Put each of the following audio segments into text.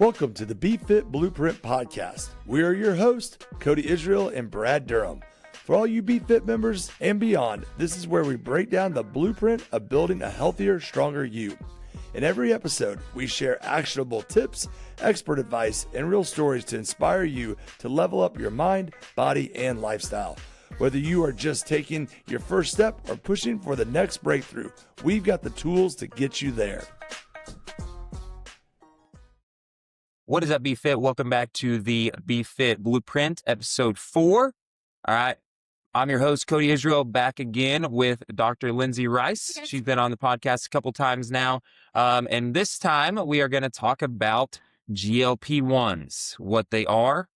Welcome to the BFIT Blueprint podcast. We are your hosts, Cody Israel and Brad Durham. For all you BFIT members and beyond, this is where we break down the blueprint of building a healthier, stronger you. In every episode, we share actionable tips, expert advice, and real stories to inspire you to level up your mind, body, and lifestyle. Whether you are just taking your first step or pushing for the next breakthrough, we've got the tools to get you there. What is up, BFIT? Welcome back to the BFIT Blueprint, episode 4. All right. I'm your host, Cody Israel, back again with Dr. Lindsay Rice. Yes. She's been on the podcast a couple times now. And this time we are going to talk about GLP-1s, what they are,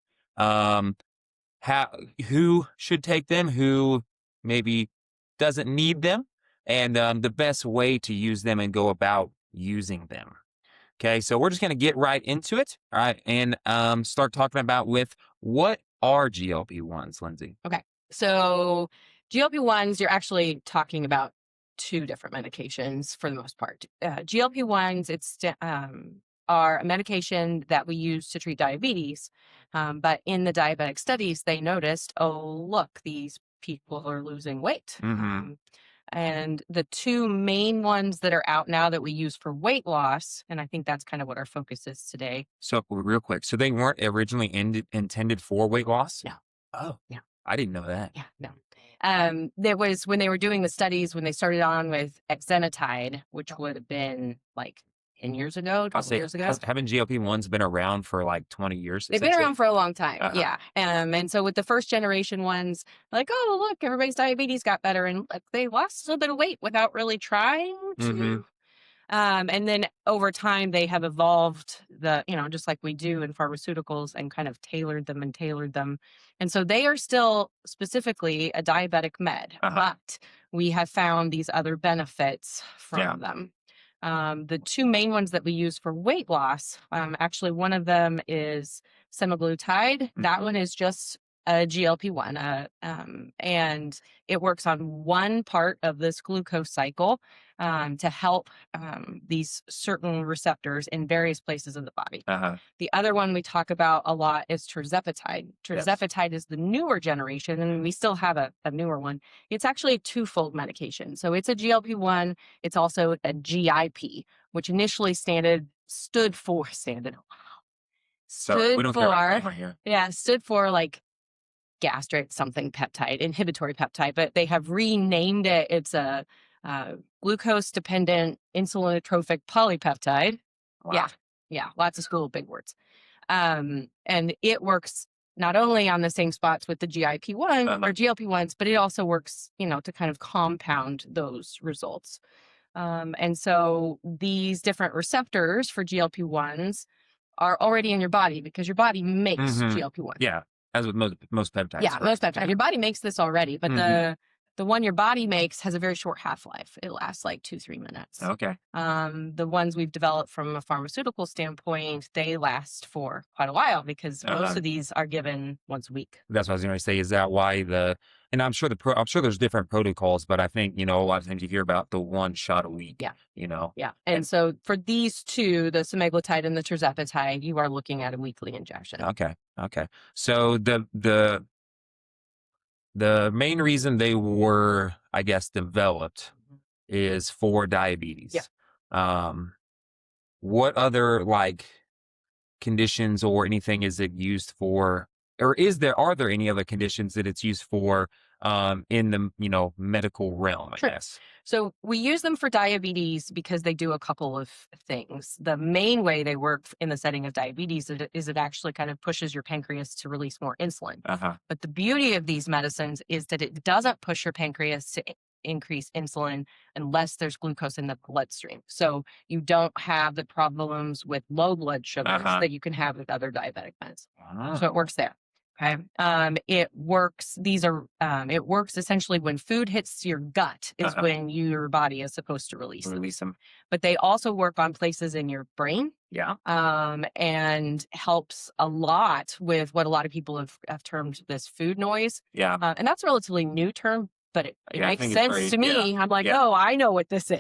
who should take them, who maybe doesn't need them, and the best way to use them and go about using them. Okay, so we're just going to get right into it, all right, and start talking about what are GLP-1s, Lindsay? Okay, so GLP-1s, you're actually talking about two different medications for the most part. GLP-1s, are a medication that we use to treat diabetes, but in the diabetic studies, they noticed, oh, look, these people are losing weight. And the two main ones that are out now that we use for weight loss, and I think that's kind of what our focus is today. So real quick, so they weren't originally intended for weight loss? No. Oh, yeah. I didn't know that. Yeah, no. There was, when they were doing the studies, when they started on with exenatide, which would have been like 10 years ago, 12 years ago. Haven't GLP-1s been around for like 20 years? They've been around for a long time, yeah. And so with the first generation ones, like, oh, look, everybody's diabetes got better. And look, they lost a little bit of weight without really trying to. And then over time, they have evolved just like we do in pharmaceuticals, and kind of tailored them. And so they are still specifically a diabetic med, but we have found these other benefits from them. The two main ones that we use for weight loss, actually one of them is semaglutide. That one is just a GLP-1, and it works on one part of this glucose cycle to help these certain receptors in various places of the body. The other one we talk about a lot is tirzepatide. Tirzepatide is the newer generation, and we still have a newer one. It's actually a twofold medication. So it's a GLP-1. It's also a GIP, which initially stood for like gastric something peptide, inhibitory peptide, but they have renamed it. It's a glucose-dependent insulinotropic polypeptide. Wow. Yeah, lots of school big words. And it works not only on the same spots with the GIP-1 or GLP-1s, but it also works, to kind of compound those results. And so these different receptors for GLP-1s are already in your body because your body makes GLP-1. Yeah. As with most peptides. Yeah, most peptides. Your body makes this already, but the one your body makes has a very short half-life. It lasts like 2-3 minutes. Okay. The ones we've developed from a pharmaceutical standpoint, they last for quite a while because most of these are given once a week. That's what I was going to say. Is that why and I'm sure there's different protocols, but I think, a lot of times you hear about the one shot a week. Yeah. Yeah. And so for these two, the semaglutide and the tirzepatide, you are looking at a weekly injection. Okay. So the main reason they were, I guess, developed is for diabetes. Yeah. What other conditions or anything is it used for, or are there any other conditions that it's used for in the medical realm, I guess? So we use them for diabetes because they do a couple of things. The main way they work in the setting of diabetes is it actually kind of pushes your pancreas to release more insulin. But the beauty of these medicines is that it doesn't push your pancreas to increase insulin unless there's glucose in the bloodstream. So you don't have the problems with low blood sugars that you can have with other diabetic meds. So it works there. Okay. It works essentially when food hits your gut is when your body is supposed to release them. But they also work on places in your brain. Yeah. And helps a lot with what a lot of people have termed this food noise. Yeah. And that's a relatively new term but it Yeah, I makes think it's sense very- to me. yeah, I'm like, yeah. oh, I know what this is.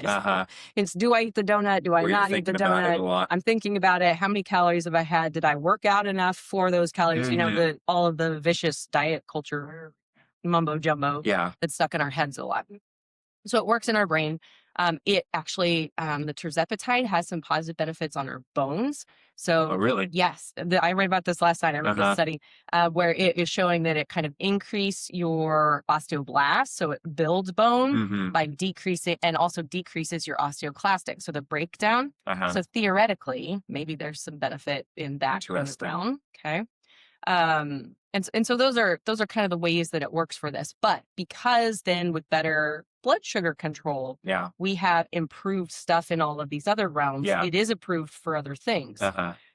It's, do I eat the donut? Do I Were you not eat the thinking about it a donut? lot? I'm thinking about it. How many calories have I had? Did I work out enough for those calories? You know, all of the vicious diet culture mumbo jumbo Yeah. that's stuck in our heads a lot. So it works in our brain. It actually, the tirzepatide has some positive benefits on our bones. So, Oh, really? yes, I read about this last night. I read this study where it is showing that it kind of increase your osteoblast, so it builds bone by decreasing, and also decreases your osteoclastic, so the breakdown. So theoretically, maybe there's some benefit in that kind of realm. Okay. And so those are kind of the ways that it works for this. But because then with better blood sugar control, we have improved stuff in all of these other realms. It is approved for other things.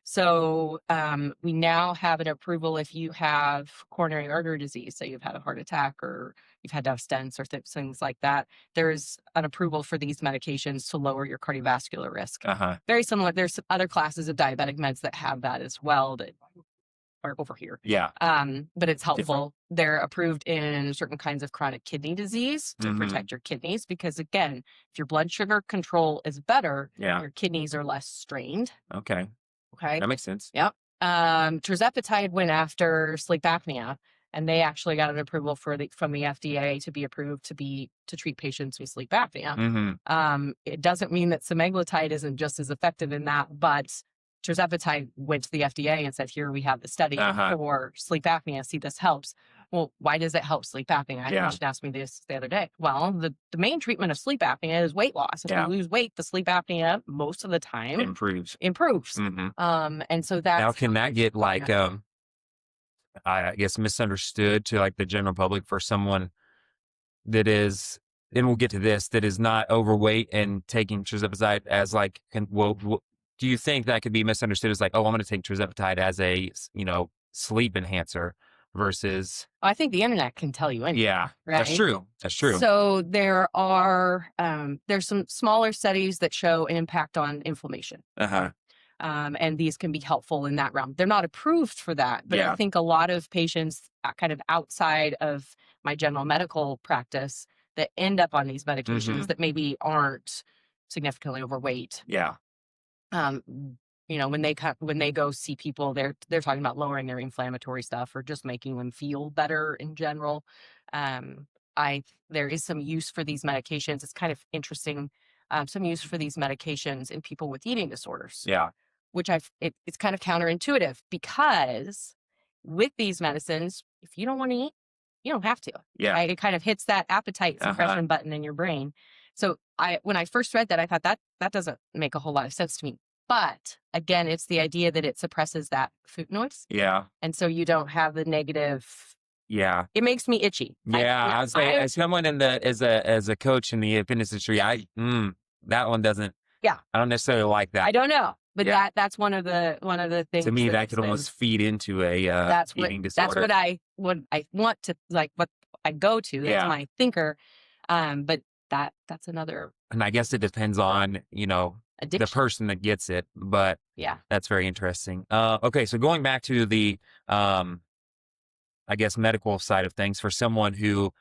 So we now have an approval if you have coronary artery disease, so you've had a heart attack or you've had to have stents or things like that. There's an approval for these medications to lower your cardiovascular risk. Very similar. There's other classes of diabetic meds that have that as well that are over here. But it's helpful. They're approved in certain kinds of chronic kidney disease to protect your kidneys because, again, if your blood sugar control is better, your kidneys are less strained. Okay. That makes sense. Yep. Tirzepatide went after sleep apnea, and they actually got an approval from the FDA to be approved to treat patients with sleep apnea. It doesn't mean that semaglutide isn't just as effective in that, but tirzepatide went to the FDA and said, here we have the study for sleep apnea. See, this helps. Well, why does it help sleep apnea? I patient asked me this the other day. Well, the main treatment of sleep apnea is weight loss. If you lose weight, the sleep apnea most of the time improves. And so that's now, can that get like I guess misunderstood to like the general public for someone that is, and we'll get to this, that is not overweight and taking tirzepatide as like, do you think that could be misunderstood as like, oh, I'm going to take tirzepatide as a, sleep enhancer versus? I think the internet can tell you anything. Yeah, right? That's true. So there are, there's some smaller studies that show an impact on inflammation. And these can be helpful in that realm. They're not approved for that, but I think a lot of patients kind of outside of my general medical practice that end up on these medications that maybe aren't significantly overweight. When they go see people, they're talking about lowering their inflammatory stuff or just making them feel better in general. There is some use for these medications. It's kind of interesting. Some use for these medications in people with eating disorders. Which it's kind of counterintuitive because with these medicines, if you don't want to eat, you don't have to. Right? It kind of hits that appetite suppression button in your brain. So when I first read that, I thought that doesn't make a whole lot of sense to me. But again, it's the idea that it suppresses that food noise. And so you don't have the negative. It makes me itchy. I was saying, as someone as a coach in the fitness industry, that one doesn't. I don't necessarily like that. I don't know. But that's one of the things. To me, that could almost feed into a eating disorder. That's what I want to, like, what I go to. That's my thinker. But that's another. And I guess it depends on, addiction. The person that gets it. But that's very interesting. Okay, so going back to the, I guess, medical side of things for someone who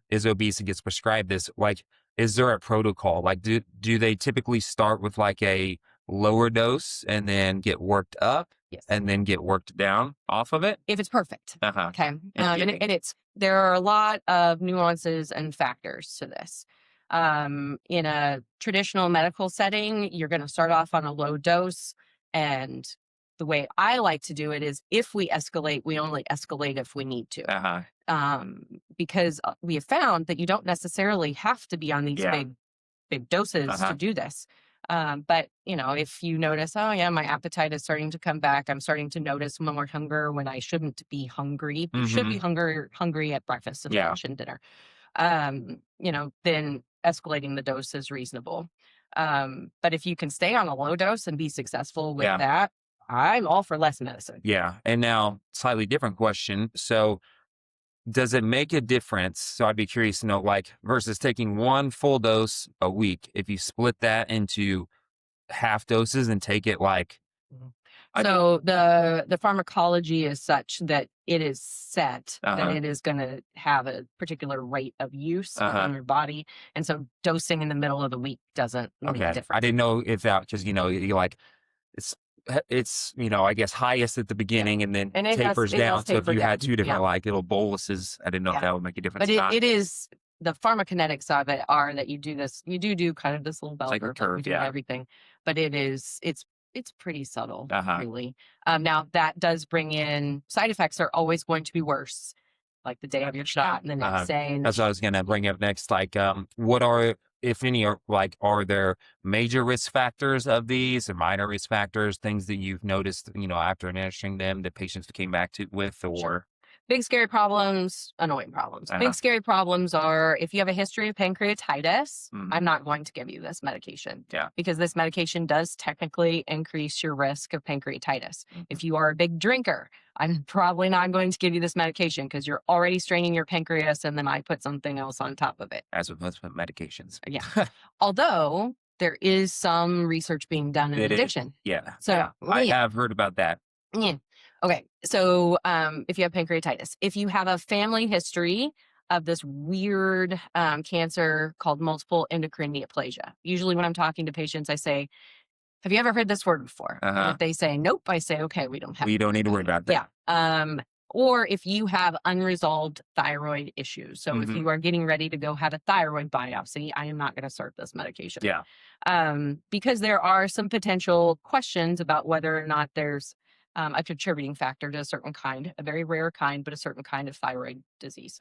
is obese and gets prescribed this, like, is there a protocol? Like, do they typically start with like a lower dose and then get worked up and then get worked down off of it? If it's perfect. Okay. And there are a lot of nuances and factors to this. In a traditional medical setting, you're going to start off on a low dose. And the way I like to do it is if we escalate, we only escalate if we need to. Because we have found that you don't necessarily have to be on these big doses to do this. But if you notice, my appetite is starting to come back. I'm starting to notice more hunger when I shouldn't be hungry. You should be hungry at breakfast and lunch and dinner. Then escalating the dose is reasonable. But if you can stay on a low dose and be successful with that, I'm all for less medicine. And now, slightly different question. So does it make a difference? So I'd be curious to know, like, versus taking one full dose a week, if you split that into half doses and take it like So the pharmacology is such that it is set that Uh-huh. it is going to have a particular rate of use Uh-huh. on your body, and so dosing in the middle of the week doesn't make a Okay. difference. I didn't know if that, because, you like, it's, I guess highest at the beginning and then And it tapers does down. So if taper you had down. two different Yeah. like little boluses, I didn't know if Yeah. that would make a difference. But or not. it is the pharmacokinetics of it are that you do kind of this little bell like a curve, curve, we do yeah. everything, but it's pretty subtle, Uh-huh. really. Now that does bring in side effects are always going to be worse, like the day of your shot and the next day. And That's what I was going to bring up next. Like, what are, if any, are there major risk factors of these or minor risk factors, things that you've noticed, after administering them that patients came back with, or? Sure. Big scary problems, annoying problems. Uh-huh. Big scary problems are if you have a history of pancreatitis, I'm not going to give you this medication. Yeah. Because this medication does technically increase your risk of pancreatitis. If you are a big drinker, I'm probably not going to give you this medication because you're already straining your pancreas and then I put something else on top of it. As with most medications. Yeah. Although there is some research being done in addiction. Yeah. So yeah. I have heard about that. Yeah. Okay. So if you have pancreatitis, if you have a family history of this weird cancer called multiple endocrine neoplasia, usually when I'm talking to patients, I say, have you ever heard this word before? And if they say, nope, I say, okay, we don't need to worry about that. Yeah. Or if you have unresolved thyroid issues. So if you are getting ready to go have a thyroid biopsy, I am not going to start this medication. Yeah. Because there are some potential questions about whether or not there's a contributing factor to a certain kind, a very rare kind, but a certain kind of thyroid disease.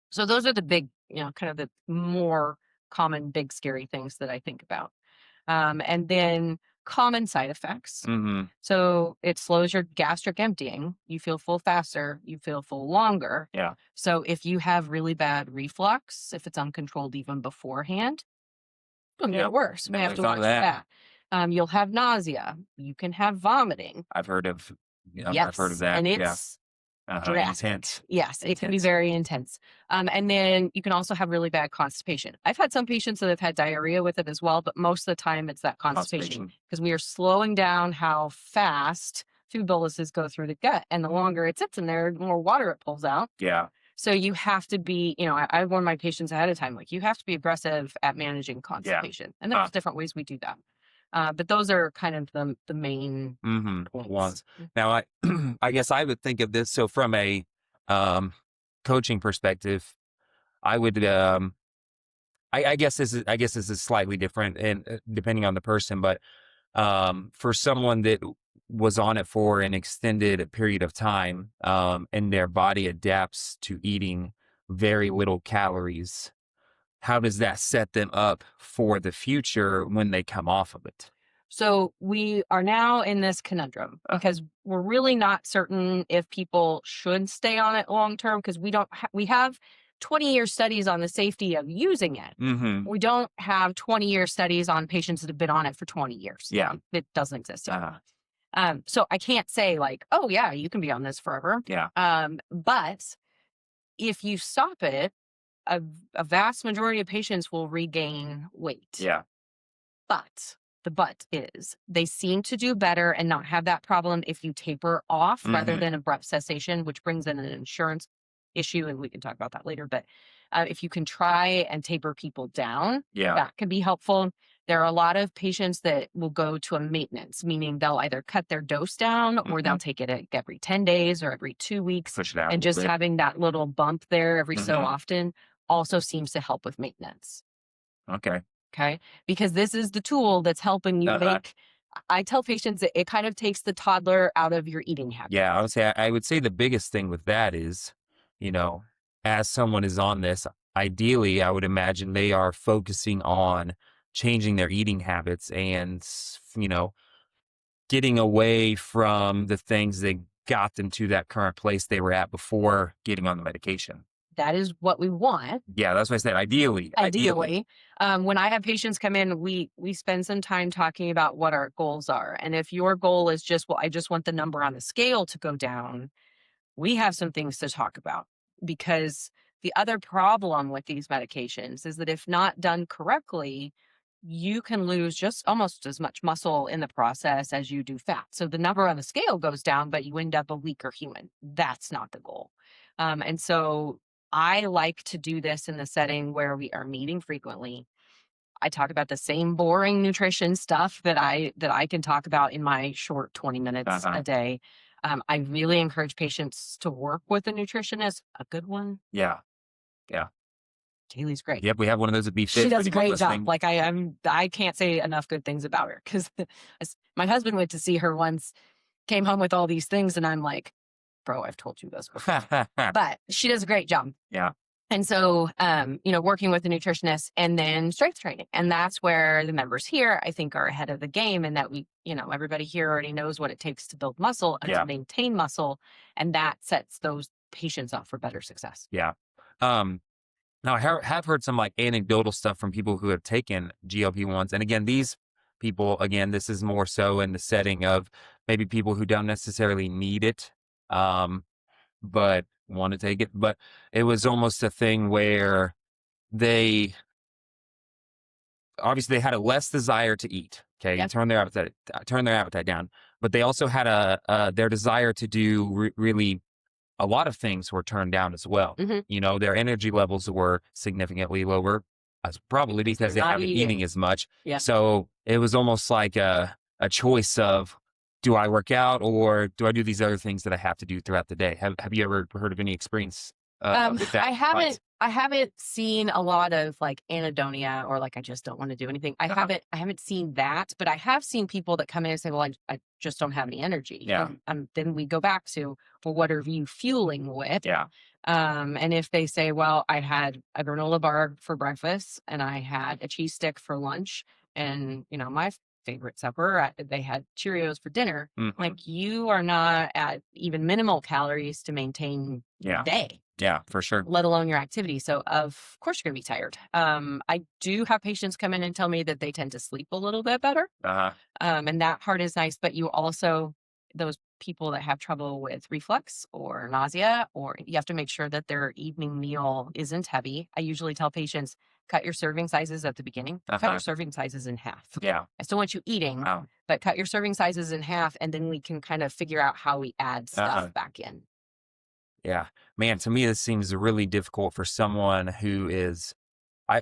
So those are the big, kind of the more common, big, scary things that I think about. And then common side effects. So it slows your gastric emptying. You feel full faster. You feel full longer. Yeah. So if you have really bad reflux, if it's uncontrolled even beforehand, it'll get worse. You may have to watch that. You'll have nausea. You can have vomiting. I've heard of. Yes. I've heard of that. And it's intense. Yes, it can be very intense. And then you can also have really bad constipation. I've had some patients that have had diarrhea with it as well, but most of the time it's that constipation because we are slowing down how fast food boluses go through the gut. And the longer it sits in there, the more water it pulls out. Yeah. So you have to be, I warn my patients ahead of time, like you have to be aggressive at managing constipation. And there's different ways we do that. But those are kind of the main ones. Now, I guess I would think of this. So from a coaching perspective, I would I guess this is slightly different and depending on the person, but for someone that was on it for an extended period of time, and their body adapts to eating very little calories, how does that set them up for the future when they come off of it? So we are now in this conundrum because we're really not certain if people should stay on it long term because we have 20-year studies on the safety of using it. We don't have 20-year studies on patients that have been on it for 20 years. Yeah. It doesn't exist yet. So I can't say like, oh yeah, you can be on this forever. Yeah. But if you stop it, a vast majority of patients will regain weight. Yeah. But the but is they seem to do better and not have that problem if you taper off rather than abrupt cessation, which brings in an insurance issue. And we can talk about that later. But if you can try and taper people down, that can be helpful. There are a lot of patients that will go to a maintenance, meaning they'll either cut their dose down or they'll take it every 10 days or every 2 weeks. Push it out and just having that little bump there every so often also seems to help with maintenance. Okay. Because this is the tool that's helping you make, I tell patients that it kind of takes the toddler out of your eating habits. Yeah. I would say the biggest thing with that is, as someone is on this, ideally, I would imagine they are focusing on changing their eating habits and, getting away from the things that got them to that current place they were at before getting on the medication. That is what we want. Yeah, that's what I said. Ideally. When I have patients come in, we spend some time talking about what our goals are. And if your goal is just, well, I just want the number on the scale to go down, we have some things to talk about. Because the other problem with these medications is that if not done correctly, you can lose just almost as much muscle in the process as you do fat. So the number on the scale goes down, but you end up a weaker human. That's not the goal. And so I like to do this in the setting where we are meeting frequently. I talk about the same boring nutrition stuff that I can talk about in my short 20 minutes a day. I really encourage patients to work with a nutritionist, a good one. Yeah. Yeah. Kaylee's great. Yep. We have one of those at BFIT. She does a great job. Like I can't say enough good things about her, because my husband went to see her once, came home with all these things, and I'm like, bro, I've told you this before. But she does a great job. Yeah. And so, working with a nutritionist and then strength training. And that's where the members here, I think, are ahead of the game, and that everybody here already knows what it takes to build muscle and to maintain muscle. And that sets those patients up for better success. Yeah. Now I have heard some like anecdotal stuff from people who have taken GLP-1s. And again, these people, this is more so in the setting of maybe people who don't necessarily need it, but want to take it. But it was almost a thing where they obviously had a less desire to eat. Okay. Yep. Turn their appetite down. But they also had their desire to do really a lot of things were turned down as well. Mm-hmm. Their energy levels were significantly lower, probably because they haven't eating as much. Yeah. So it was almost like a choice of, do I work out or do I do these other things that I have to do throughout the day? Have you ever heard of any experience with that? I haven't seen a lot of like anhedonia or like I just don't want to do anything. I haven't seen that, but I have seen people that come in and say, well, I just don't have any energy. Yeah. Then we go back to, well, what are you fueling with? Yeah. And if they say, well, I had a granola bar for breakfast and I had a cheese stick for lunch, and my favorite supper, they had Cheerios for dinner. Mm-hmm. Like, you are not at even minimal calories to maintain your day. Yeah, for sure. Let alone your activity. So of course you're going to be tired. I do have patients come in and tell me that they tend to sleep a little bit better. And that part is nice. But you also, those people that have trouble with reflux or nausea, or you have to make sure that their evening meal isn't heavy. I usually tell patients, cut your serving sizes at the beginning. Cut your serving sizes in half. Yeah. I still want you eating, but cut your serving sizes in half, and then we can kind of figure out how we add stuff back in. Yeah, man, to me, this seems really difficult for someone who is, I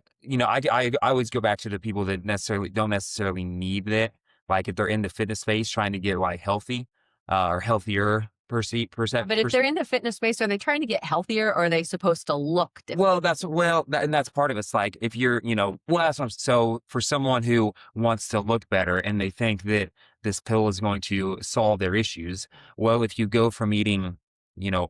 always go back to the people that don't necessarily need it. Like if they're in the fitness space trying to get like healthy, or healthier per se. But if they're in the fitness space, are they trying to get healthier, or are they supposed to look different? Well, and that's part of it. It's like if you're, so for someone who wants to look better and they think that this pill is going to solve their issues, well, if you go from eating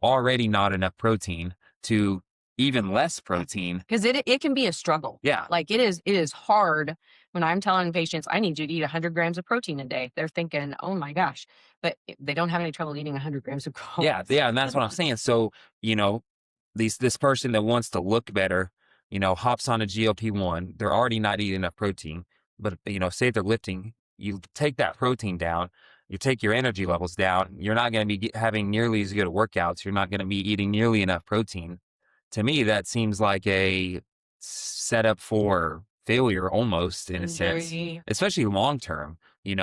already not enough protein to even less protein. Because it can be a struggle. Yeah. Like it is hard when I'm telling patients, I need you to eat 100 grams of protein a day. They're thinking, oh my gosh, but they don't have any trouble eating 100 grams of carbs. Yeah. And that's what I'm saying. So, this person that wants to look better, hops on a GLP-1, they're already not eating enough protein, but, say they're lifting, you take that protein down, you take your energy levels down, you're not going to be having nearly as good workouts. You're not going to be eating nearly enough protein. To me, that seems like a setup for failure almost in a sense, especially long term. If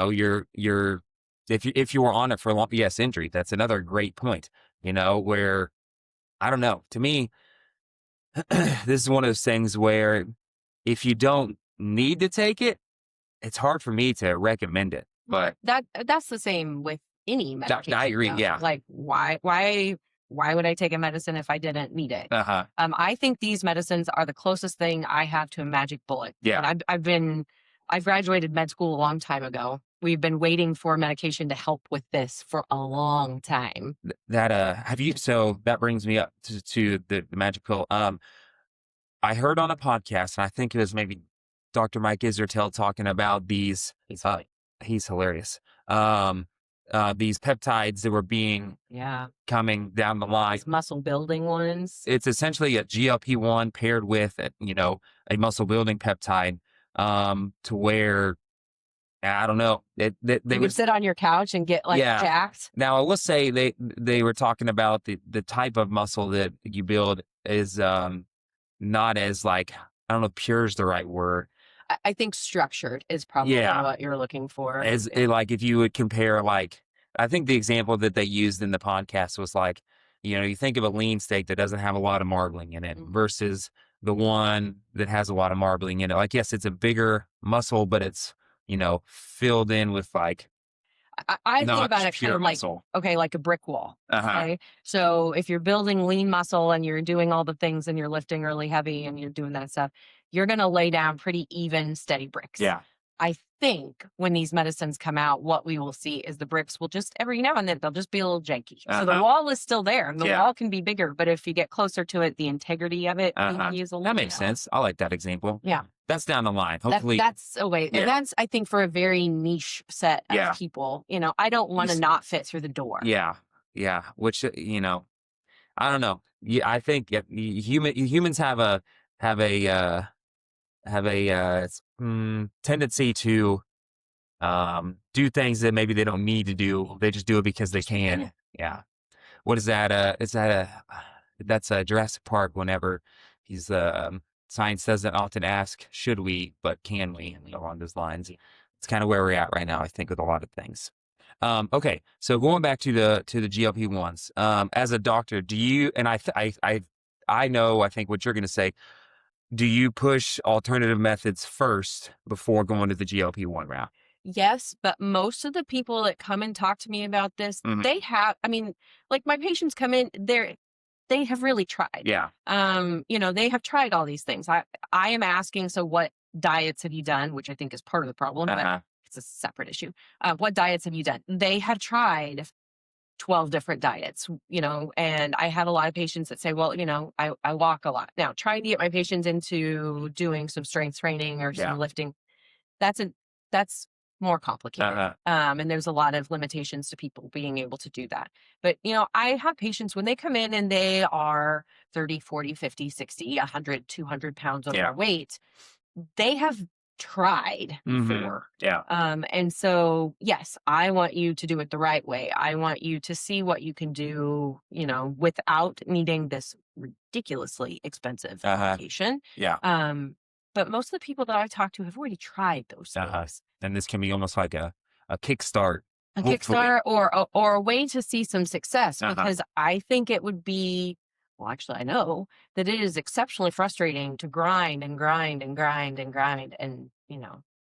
you were on it for long, yes, injury. That's another great point, where I don't know. To me, this is one of those things where if you don't need to take it, it's hard for me to recommend it. But that's the same with any medication. I agree. Yeah. Like why would I take a medicine if I didn't need it? I think these medicines are the closest thing I have to a magic bullet. Yeah. And I've graduated med school a long time ago. We've been waiting for medication to help with this for a long time. So that brings me up to the magic pill. I heard on a podcast, and I think it was maybe Dr. Mike Israetel talking about these. He's hilarious. These peptides that were coming down the line. These muscle building ones. It's essentially a GLP-1 paired with, a muscle building peptide, to where, I don't know. They would sit on your couch and get jacked. Now I will say they were talking about the type of muscle that you build is, not as I don't know if pure is the right word. I think structured is probably what you're looking for. Like if you would compare, like, I think the example that they used in the podcast was like, you think of a lean steak that doesn't have a lot of marbling in it versus the one that has a lot of marbling in it. Like, yes, it's a bigger muscle, but it's, filled in with like, I think about it kind of like, muscle. okay, like a brick wall. Okay. So if you're building lean muscle and you're doing all the things and you're lifting really heavy and you're doing that stuff, you're going to lay down pretty even, steady bricks. Yeah. I think when these medicines come out, what we will see is the bricks will just every now and then they'll just be a little janky. So the wall is still there and the wall can be bigger, but if you get closer to it, the integrity of it can use a little. That makes sense. I like that example. Yeah. That's down the line. Hopefully. That's a way. And that's, I think, for a very niche set of people. I don't want to not fit through the door. Yeah. Yeah. Which, I don't know. Yeah, I think humans have a tendency to do things that maybe they don't need to do. They just do it because they can. Yeah. What is that? That's Jurassic Park. Whenever he's science doesn't often ask, should we, but can we? Along those lines. It's kind of where we're at right now, I think, with a lot of things. Okay, so going back to the GLP-1s, as a doctor, do you? And I think what you're going to say. Do you push alternative methods first before going to the GLP-1 route? Yes, but most of the people that come and talk to me about this, they have. I mean, like my patients come in, they have really tried. Yeah. They have tried all these things. I am asking, so what diets have you done? Which I think is part of the problem, but it's a separate issue. What diets have you done? They have tried 12 different diets, and I have a lot of patients that say, well, I walk a lot. Now, trying to get my patients into doing some strength training or some lifting, that's more complicated. And there's a lot of limitations to people being able to do that. But, I have patients when they come in and they are 30, 40, 50, 60, 100, 200 pounds overweight, they have tried before. Yeah. And so, yes, I want you to do it the right way. I want you to see what you can do, without needing this ridiculously expensive medication. Yeah. But most of the people that I talk to have already tried those things. And this can be almost like a kickstart. A kickstart or a way to see some success, because I think it would be, well, actually, I know that it is exceptionally frustrating to grind and grind and grind and grind and,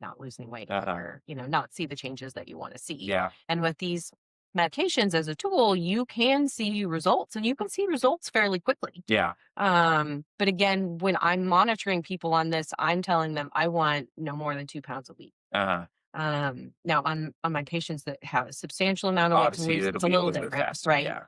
not losing weight or, not see the changes that you want to see. Yeah. And with these medications as a tool, you can see results and you can see results fairly quickly. Yeah. But again, when I'm monitoring people on this, I'm telling them I want no more than 2 pounds a week. Now on my patients that have a substantial amount of weight to lose, it's a little different, right? Yeah.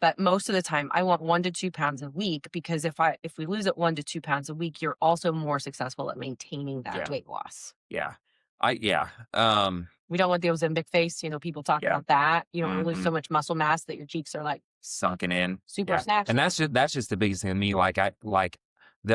But most of the time I want 1 to 2 pounds a week, because if we lose it 1 to 2 pounds a week, you're also more successful at maintaining that weight loss. Yeah. We don't want the Ozempic face. People talk about that. You don't want to lose so much muscle mass that your cheeks are like sunken in, super snatched. And that's just the biggest thing to me.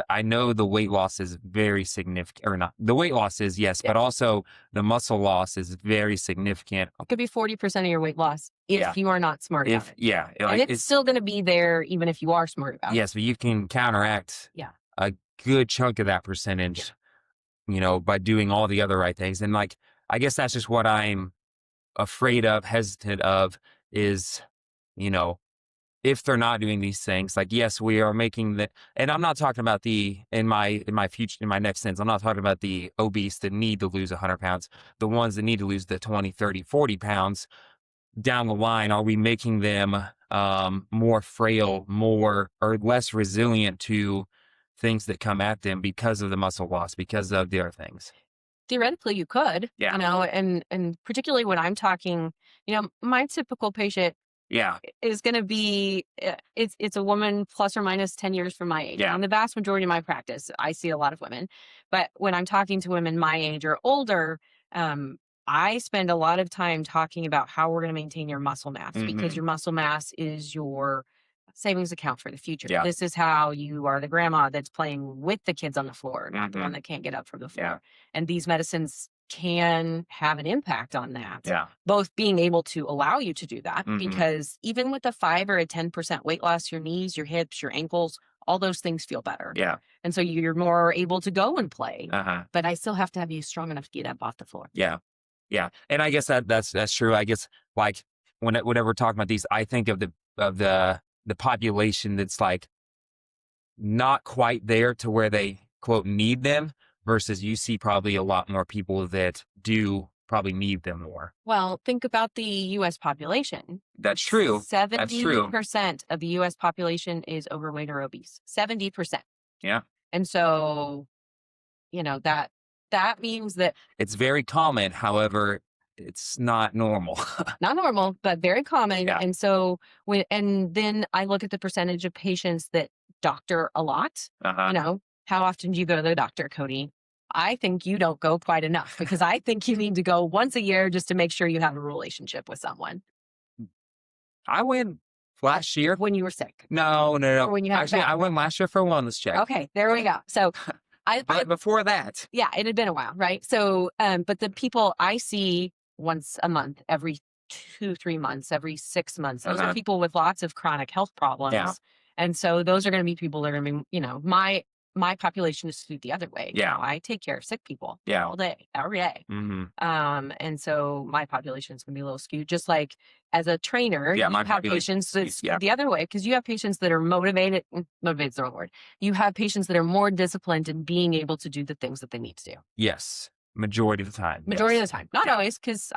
I know the weight loss is very significant, or not. The weight loss is, yes, but also the muscle loss is very significant. It could be 40% of your weight loss if you are not smart about it. Yeah. And it's still going to be there even if you are smart about it. Yes, but you can counteract a good chunk of that percentage, by doing all the other right things. And I guess that's just what I'm afraid of, hesitant of, is, if they're not doing these things, yes, we are making and I'm not talking about in my next sentence, I'm not talking about the obese that need to lose 100 pounds, the ones that need to lose the 20, 30, 40 pounds down the line. Are we making them more frail, or less resilient to things that come at them because of the muscle loss, because of the other things? Theoretically, you could, and particularly when I'm talking, my typical patient is going to be, it's a woman plus or minus 10 years from my age. In the vast majority of my practice, I see a lot of women, but when I'm talking to women my age or older, I spend a lot of time talking about how we're going to maintain your muscle mass, because your muscle mass is your savings account for the future. This is how you are the grandma that's playing with the kids on the floor, not the one that can't get up from the floor. And these medicines can have an impact on that. Both being able to allow you to do that, because even with a 5 or a 10% weight loss, your knees, your hips, your ankles, all those things feel better. Yeah. And so you're more able to go and play. Uh-huh. But I still have to have you strong enough to get up off the floor. Yeah. Yeah. And I guess that's true. I guess like whenever we're talking about these, I think of the population that's like not quite there to where they quote need them, versus you see probably a lot more people that do probably need them more. Well, think about the U.S. population. That's true. 70% of the U.S. population is overweight or obese. 70%. Yeah. And so, that means that it's very common. However, it's not normal. not normal, but very common. Yeah. And so and then I look at the percentage of patients that doctor a lot. Uh-huh. How often do you go to the doctor, Cody? I think you don't go quite enough, because I think you need to go once a year just to make sure you have a relationship with someone. I went last year. When you were sick. No. Or when you had Actually, I went last year for a wellness check. Okay, there we go. So But before that. Yeah, it had been a while, right? So, but the people I see once a month, every 2-3 months, every 6 months, those are people with lots of chronic health problems. Yeah. And so those are going to be people that are going to be, my population is skewed the other way. Yeah. I take care of sick people Yeah. all day, every day. Mm-hmm. And so my population is going to be a little skewed, just like as a trainer, Yeah, you my have population patients that's yeah. the other way, because you have patients that are motivated is the wrong word. You have patients that are more disciplined in being able to do the things that they need to do. Yes. Majority of the time. Majority yes. of the time. Not always, because,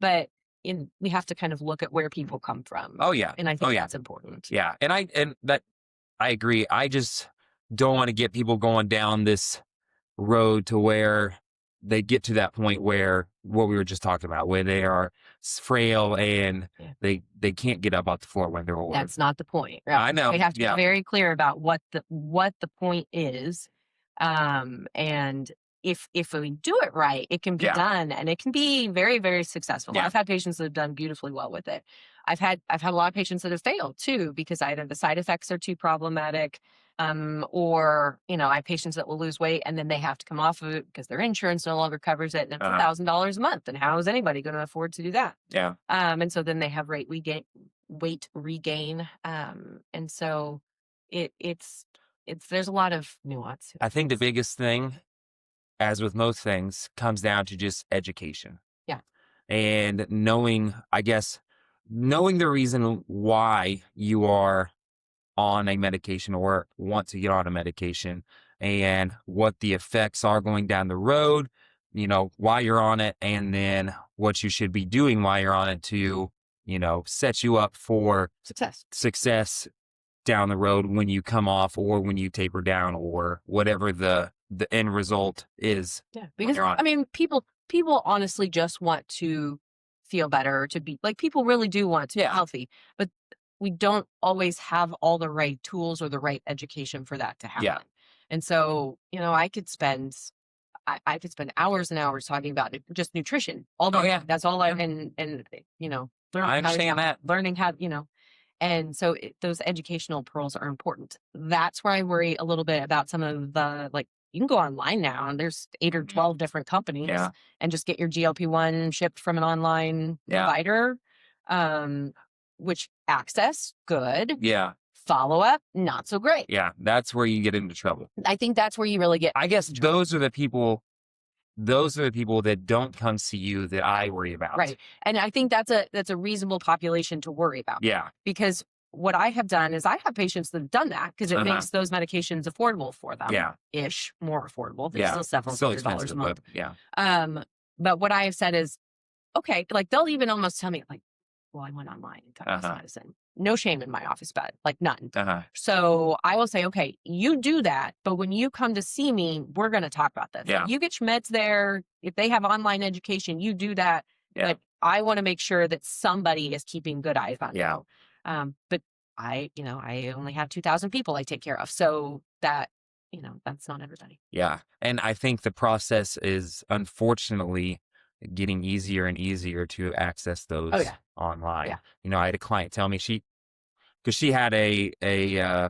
but we have to kind of look at where people come from. Oh, yeah. And I think that's important. Yeah. And I agree. I just don't want to get people going down this road to where they get to that point where what we were just talking about, where they are frail and they can't get up off the floor when they're older. That's not the point. Right? I know. We have to be very clear about what the point is. And if we do it right, it can be done, and it can be very, very successful. I've had patients that have done beautifully well with it. I've had a lot of patients that have failed too, because either the side effects are too problematic, or I have patients that will lose weight and then they have to come off of it because their insurance no longer covers it, and it's $1,000 a month. And how is anybody going to afford to do that? Yeah. And so then they have weight regain. And so it's there's a lot of nuance. I think the biggest thing, as with most things, comes down to just education. Yeah. And knowing the reason why you are on a medication or want to get on a medication, and what the effects are going down the road, while you're on it, and then what you should be doing while you're on it to, set you up for success down the road when you come off, or when you taper down, or whatever the end result is. Yeah, because people honestly just want to feel better, to be like, people really do want to be healthy, but we don't always have all the right tools or the right education for that to happen. Yeah. And so, I could spend hours and hours talking about it, just nutrition all day. Oh, yeah. That's all I I understand that. Learning how, and so those educational pearls are important. That's where I worry a little bit about some of the, you can go online now and there's 8 or 12 different companies and just get your GLP-1 shipped from an online provider, which access, good. Yeah. Follow up, not so great. Yeah. That's where you get into trouble. I think that's where you really get. I guess those are the people that don't come see you that I worry about. Right. And I think that's a reasonable population to worry about. Yeah. Because what I have done is I have patients that have done that because it makes those medications affordable for them. Yeah. Ish, more affordable. They're still several $100 a month. Yeah. But what I have said is, okay, they'll even almost tell me, well, I went online and got this medicine. No shame in my office bed, none. So I will say, okay, you do that, but when you come to see me, we're going to talk about this. Yeah. You get your meds there. If they have online education, you do that. Yeah. But I want to make sure that somebody is keeping good eyes on you. But I only have 2,000 people I take care of. So that, that's not everybody. Yeah. And I think the process is unfortunately getting easier and easier to access those online. Yeah. I had a client tell me because she had a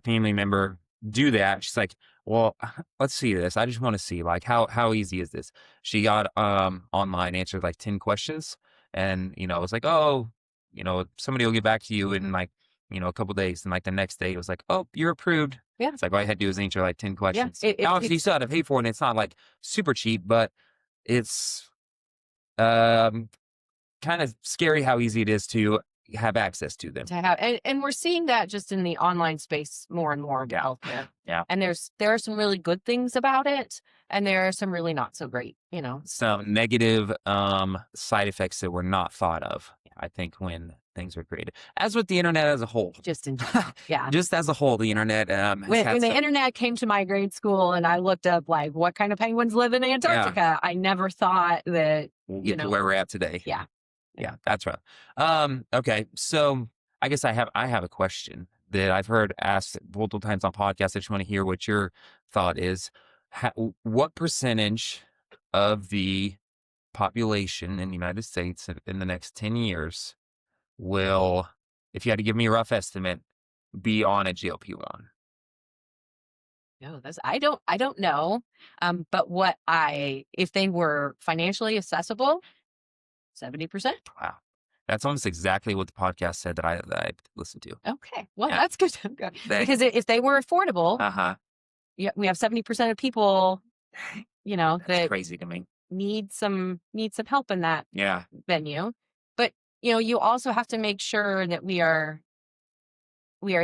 family member do that. She's like, well, let's see this. I just want to see how easy is this? She got online, answered 10 questions, and it was like, oh, somebody will get back to you in a couple days, and like the next day it was like, oh, you're approved. Yeah. It's like all I had to do is answer like 10 questions. Yeah, Obviously you still have to pay for it, and it's not like super cheap, but it's kind of scary how easy it is to have access to them. To have, and we're seeing that just in the online space more and more. Yeah. Yeah. And there are some really good things about it, and there are some really not so great, Some negative side effects that were not thought of, I think, when things were created. As with the internet as a whole. Just in general. Yeah. Just as a whole, the internet when the internet came to my grade school and I looked up like what kind of penguins live in Antarctica, I never thought that we'll get to where we're at today. Yeah. Yeah, that's right. Okay, so I guess I have a question that I've heard asked multiple times on podcasts. I just want to hear what your thought is. What percentage of the population in the United States in the next 10 years will, if you had to give me a rough estimate, be on a GLP-1? No, I don't know. But if they were financially accessible, 70%. Wow. That's almost exactly what the podcast said that I listened to. Okay. Well, Yeah. that's good. Because if they were affordable, yeah, we have 70% of people, That's that crazy to me. need some help in that Yeah. venue. But, you also have to make sure that we are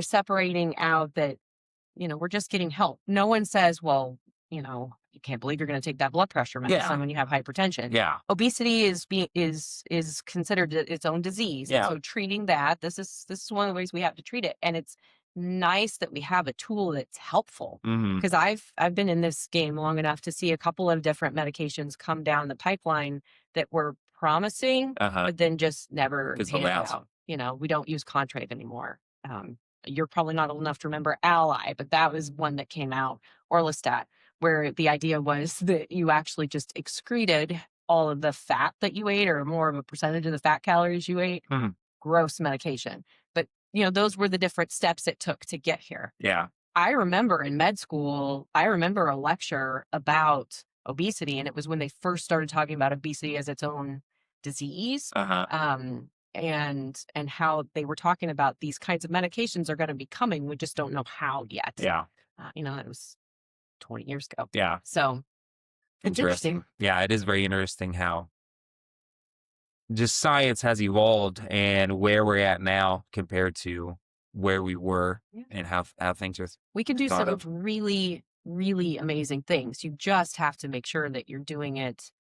separating out that, we're just getting help. No one says, well, you can't believe you're going to take that blood pressure medicine when you have hypertension. Yeah. Obesity is considered its own disease. Yeah. So treating that, this is one of the ways we have to treat it. And it's nice that we have a tool that's helpful, because I've been in this game long enough to see a couple of different medications come down the pipeline that were promising, but then just never panned out. We don't use Contrave anymore. You're probably not old enough to remember Ally, but that was one that came out, Orlistat, where the idea was that you actually just excreted all of the fat that you ate, or more of a percentage of the fat calories you ate. Gross medication. But, those were the different steps it took to get here. Yeah. I remember in med school, a lecture about obesity, and it was when they first started talking about obesity as its own disease. And how they were talking about these kinds of medications are going to be coming. We just don't know how yet. Yeah. It was 20 years ago. Yeah. So it's interesting. Yeah, it is very interesting how just science has evolved and where we're at now compared to where we were, and how things are. We can do some really, really amazing things. You just have to make sure that you're doing it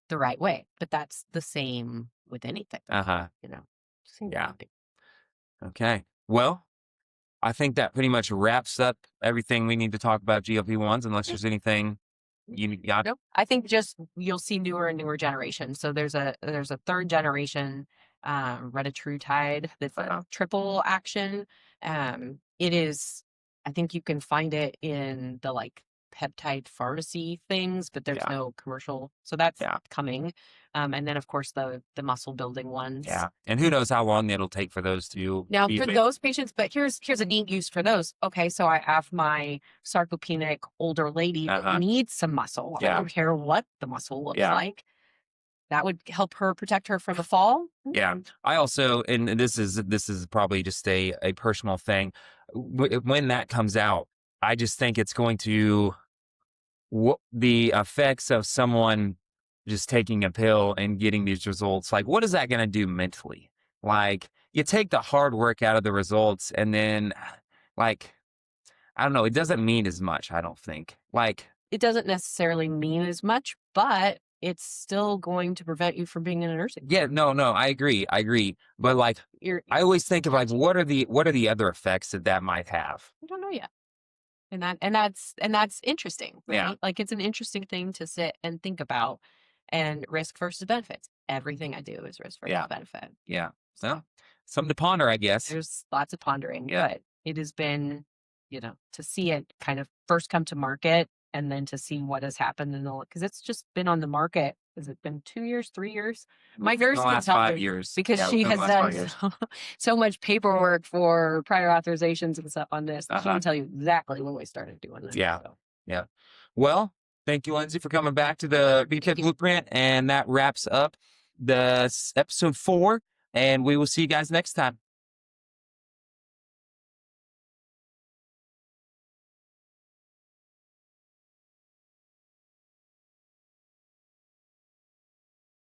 the right way. But that's the same with anything. Yeah. Okay. Well, I think that pretty much wraps up everything we need to talk about GLP-1s, unless there's anything you got. Nope. I think just you'll see newer and newer generations. So there's a third generation retatrutide that's a triple action. It is, I think you can find it in the peptide pharmacy things, but there's no commercial. So that's coming. And then of course the muscle building ones. Yeah. And who knows how long it'll take for those to now for those patients, but here's a neat use for those. Okay, so I have my sarcopenic older lady that needs some muscle. I don't care what the muscle looks like. That would help her protect her from a fall. Yeah. I also, and this is probably just a personal thing. When that comes out, I just think it's going to, the effects of someone just taking a pill and getting these results, like what is that going to do mentally? Like you take the hard work out of the results, and then I don't know, it doesn't mean as much, I don't think. It doesn't necessarily mean as much, but it's still going to prevent you from being in a nursing home. Yeah, no, I agree. But I always think of what are the other effects that might have? I don't know yet. And that's interesting, right? Yeah. It's an interesting thing to sit and think about, and risk versus benefits. Everything I do is risk versus benefit. Yeah. So something to ponder, I guess. There's lots of pondering, but it has been, to see it kind of first come to market, and then to see what has happened because it's just been on the market. Has it been 2 years, 3 years? My nurse can tell 5 years, because she has done so much paperwork for prior authorizations and stuff on this. She can tell you exactly when we started doing this. Yeah. Yeah. Well, thank you, Lindsay, for coming back to the BFIT Blueprint, and that wraps up the episode 4. And we will see you guys next time.